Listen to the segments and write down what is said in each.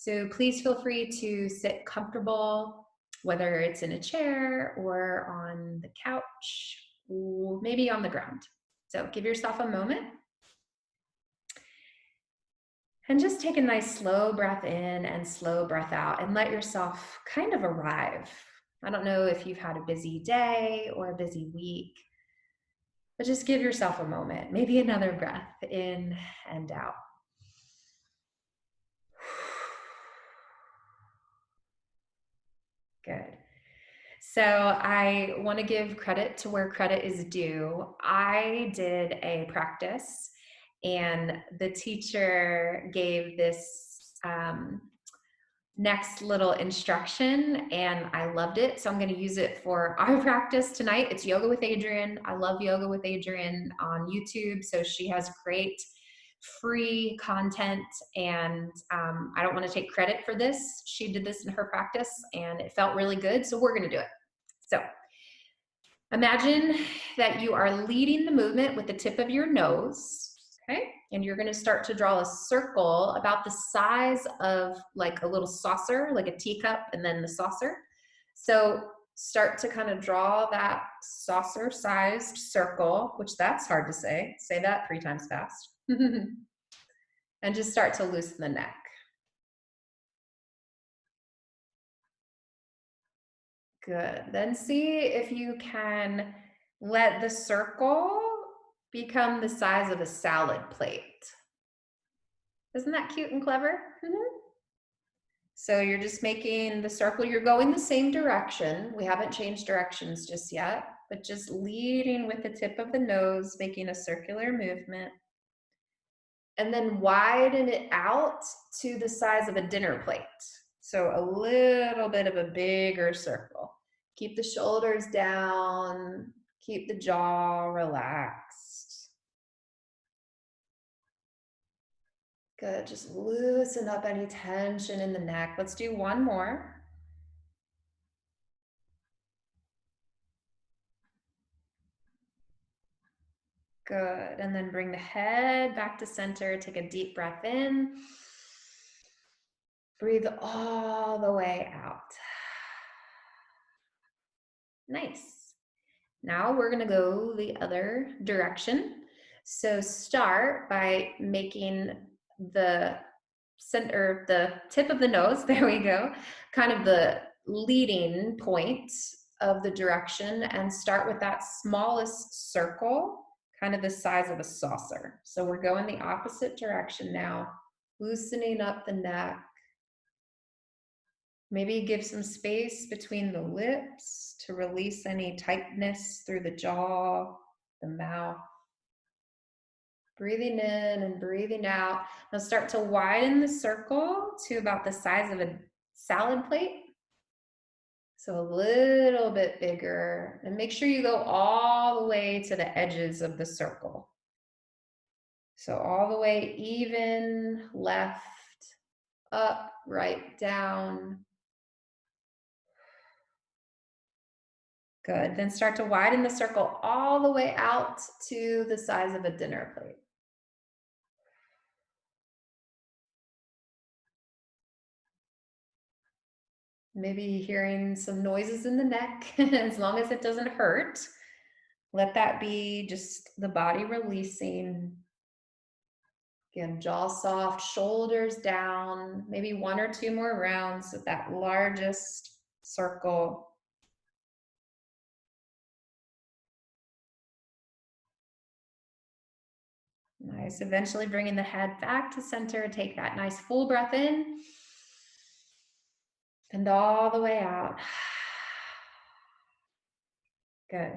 So please feel free to sit comfortable, whether it's in a chair or on the couch, or maybe on the ground. So give yourself a moment and just take a nice slow breath in and slow breath out and let yourself kind of arrive. I don't know if you've had a busy day or a busy week, but just give yourself a moment, maybe another breath in and out. Good. So I want to give credit to where credit is due. I did a practice and the teacher gave this next little instruction and I loved it. So I'm going to use it for our practice tonight. It's Yoga with Adrienne. I love Yoga with Adrienne on YouTube. So she has great free content and I don't want to take credit for this. She did this in her practice and it felt really good. So we're going to do it. So imagine that you are leading the movement with the tip of your nose. Okay, and you're going to start to draw a circle about the size of like a little saucer, like a teacup, and then the saucer. So start to kind of draw that saucer-sized circle, which that's hard to say. Say that 3 times fast. And just start to loosen the neck. Good. Then see if you can let the circle become the size of a salad plate. Isn't that cute and clever? So you're just making the circle, you're going the same direction. We haven't changed directions just yet, but just leading with the tip of the nose, making a circular movement. And then widen it out to the size of a dinner plate. So a little bit of a bigger circle. Keep the shoulders down, keep the jaw relaxed. Good, just loosen up any tension in the neck. Let's do one more. Good, and then bring the head back to center. Take a deep breath in. Breathe all the way out. Nice. Now we're gonna go the other direction. So start by making the center, the tip of the nose, there we go, kind of the leading point of the direction, and start with that smallest circle, kind of the size of a saucer. So we're going the opposite direction now, loosening up the neck. Maybe give some space between the lips to release any tightness through the jaw, the mouth. Breathing in and breathing out. Now start to widen the circle to about the size of a salad plate. So a little bit bigger. And make sure you go all the way to the edges of the circle. So all the way even, left, up, right, down. Good. Then start to widen the circle all the way out to the size of a dinner plate. Maybe hearing some noises in the neck, as long as it doesn't hurt. Let that be just the body releasing. Again, jaw soft, shoulders down, maybe 1 or 2 more rounds with that largest circle. Nice. Eventually bringing the head back to center. Take that nice full breath in and all the way out. Good.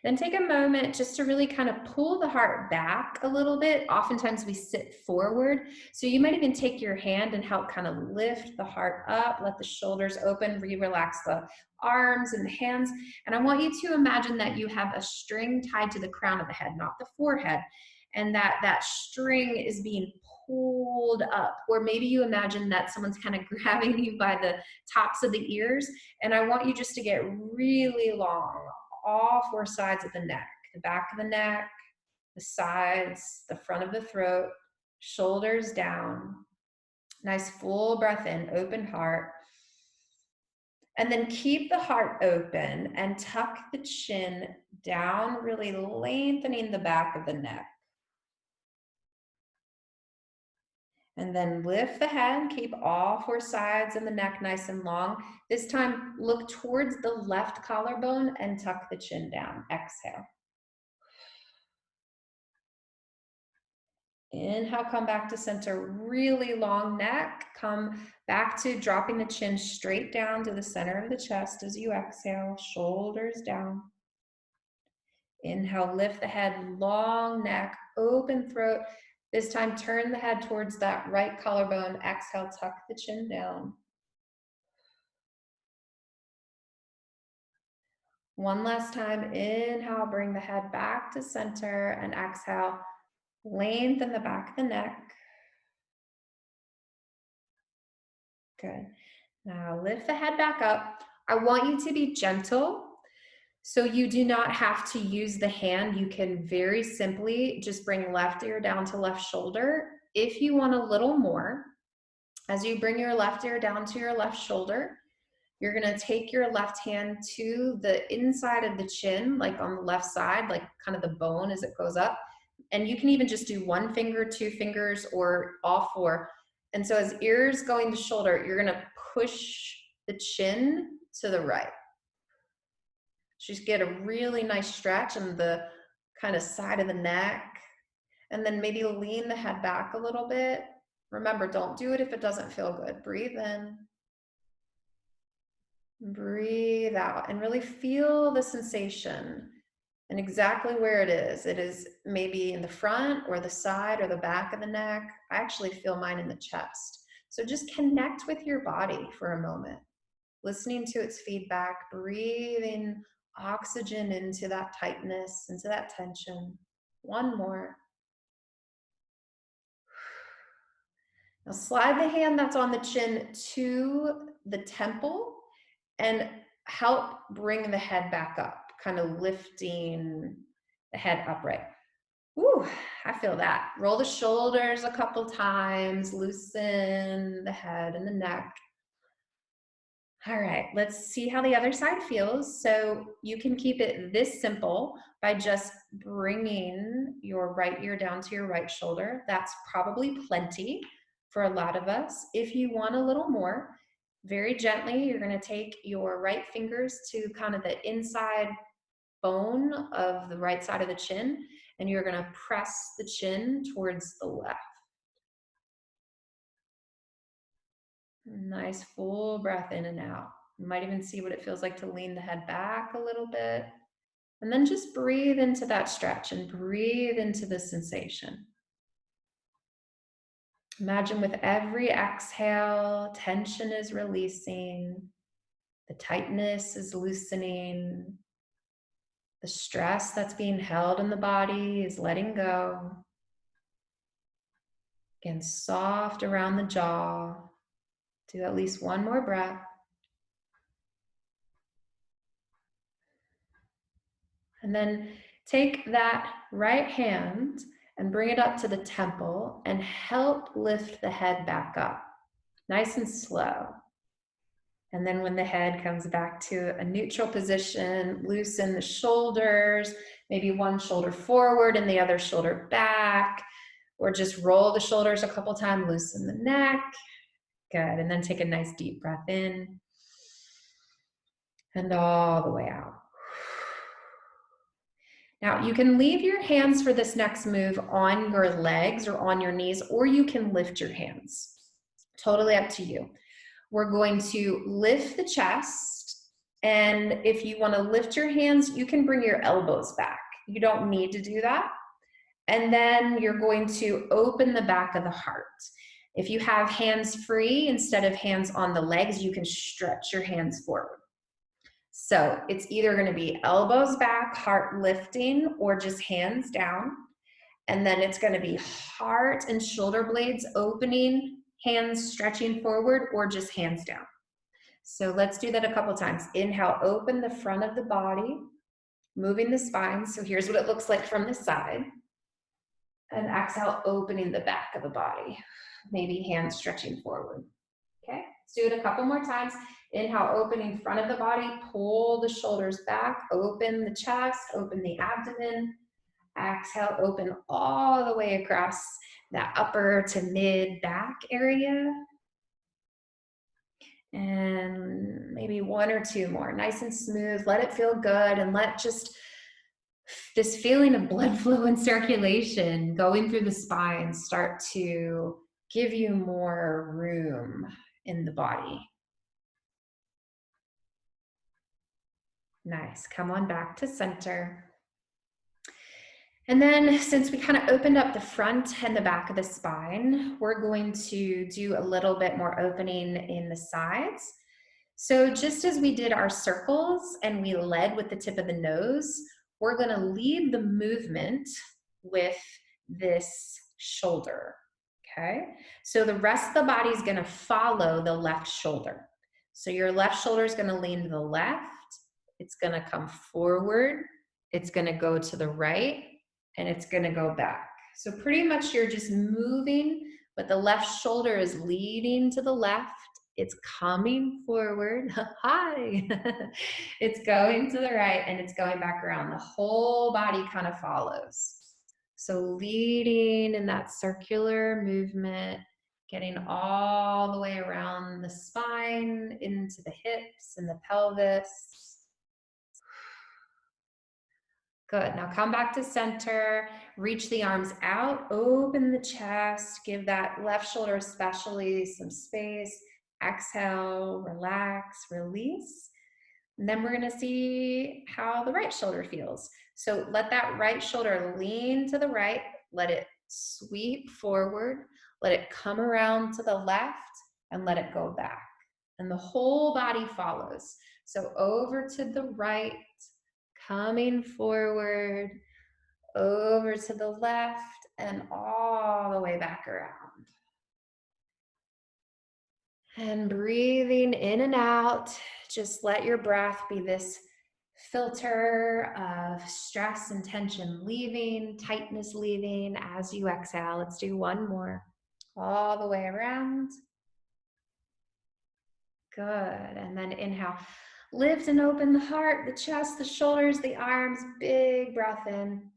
Then take a moment just to really kind of pull the heart back a little bit. Oftentimes we sit forward. So you might even take your hand and help kind of lift the heart up, let the shoulders open, relax the arms and the hands. And I want you to imagine that you have a string tied to the crown of the head, not the forehead. And that string is being pulled up, or maybe you imagine that someone's kind of grabbing you by the tops of the ears. And I want you just to get really long, all 4 sides of the neck, the back of the neck, the sides, the front of the throat, shoulders down. Nice full breath in, open heart. And then keep the heart open and tuck the chin down, really lengthening the back of the neck. And then lift the head, keep all four sides and the neck nice and long. This time, look towards the left collarbone and tuck the chin down. Exhale. Inhale, come back to center, really long neck. Come back to dropping the chin straight down to the center of the chest as you exhale, shoulders down. Inhale, lift the head, long neck, open throat. This time, turn the head towards that right collarbone. Exhale, tuck the chin down. One last time, inhale, bring the head back to center, and exhale, lengthen the back of the neck. Good. Now lift the head back up. I want you to be gentle. So you do not have to use the hand. You can very simply just bring left ear down to left shoulder. If you want a little more, as you bring your left ear down to your left shoulder, you're gonna take your left hand to the inside of the chin, like on the left side, like kind of the bone as it goes up. And you can even just do one finger, two fingers, or all four. And so as ears going to shoulder, you're gonna push the chin to the right. Just get a really nice stretch in the kind of side of the neck. And then maybe lean the head back a little bit. Remember, don't do it if it doesn't feel good. Breathe in. Breathe out and really feel the sensation and exactly where it is. It is maybe in the front or the side or the back of the neck. I actually feel mine in the chest. So just connect with your body for a moment, listening to its feedback, breathing oxygen into that tightness, into that tension. One more. Now slide the hand that's on the chin to the temple and help bring the head back up, kind of lifting the head upright. Ooh, I feel that. Roll the shoulders a couple times, loosen the head and the neck. All right, let's see how the other side feels. So you can keep it this simple by just bringing your right ear down to your right shoulder. That's probably plenty for a lot of us. If you want a little more, very gently, you're gonna take your right fingers to kind of the inside bone of the right side of the chin, and you're gonna press the chin towards the left. Nice full breath in and out. You might even see what it feels like to lean the head back a little bit. And then just breathe into that stretch and breathe into the sensation. Imagine with every exhale, tension is releasing, the tightness is loosening, the stress that's being held in the body is letting go. Again, soft around the jaw. Do at least one more breath. And then take that right hand and bring it up to the temple and help lift the head back up, nice and slow. And then when the head comes back to a neutral position, loosen the shoulders, maybe one shoulder forward and the other shoulder back, or just roll the shoulders a couple times, loosen the neck. Good, and then take a nice deep breath in and all the way out. Now you can leave your hands for this next move on your legs or on your knees, or you can lift your hands. Totally up to you. We're going to lift the chest, and if you want to lift your hands, you can bring your elbows back. You don't need to do that. And then you're going to open the back of the heart. If you have hands free instead of hands on the legs, you can stretch your hands forward. So it's either going to be elbows back, heart lifting, or just hands down. And then it's going to be heart and shoulder blades opening, hands stretching forward, or just hands down. So let's do that a couple times. Inhale, open the front of the body, moving the spine. So here's what it looks like from the side. And exhale, opening the back of the body. Maybe hands stretching forward. Okay, let's do it a couple more times. Inhale, opening front of the body, pull the shoulders back, open the chest, open the abdomen. Exhale, open all the way across that upper to mid back area. And maybe one or two more, nice and smooth. Let it feel good, and let just this feeling of blood flow and circulation going through the spine start to give you more room in the body. Nice. Come on back to center. And then, since we kind of opened up the front and the back of the spine, we're going to do a little bit more opening in the sides. So just as we did our circles and we led with the tip of the nose, we're going to lead the movement with this shoulder. Okay, so the rest of the body is going to follow the left shoulder. So your left shoulder is going to lean to the left, it's going to come forward, it's going to go to the right, and it's going to go back. So pretty much you're just moving, but the left shoulder is leading to the left. It's coming forward. Hi. It's going to the right, and it's going back around. The whole body kind of follows. So leading in that circular movement, getting all the way around the spine, into the hips and the pelvis. Good. Now come back to center, reach the arms out, open the chest, give that left shoulder especially some space. Exhale, relax, release. And then we're going to see how the right shoulder feels. So let that right shoulder lean to the right, let it sweep forward, let it come around to the left, and let it go back. And the whole body follows. So over to the right, coming forward, over to the left, and all the way back around. And breathing in and out, just let your breath be this filter of stress and tension leaving, tightness leaving as you exhale. Let's do one more. All the way around. Good. And then inhale. Lift and open the heart, the chest, the shoulders, the arms. Big breath in.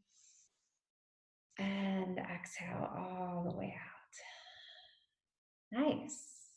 And exhale all the way out. Nice.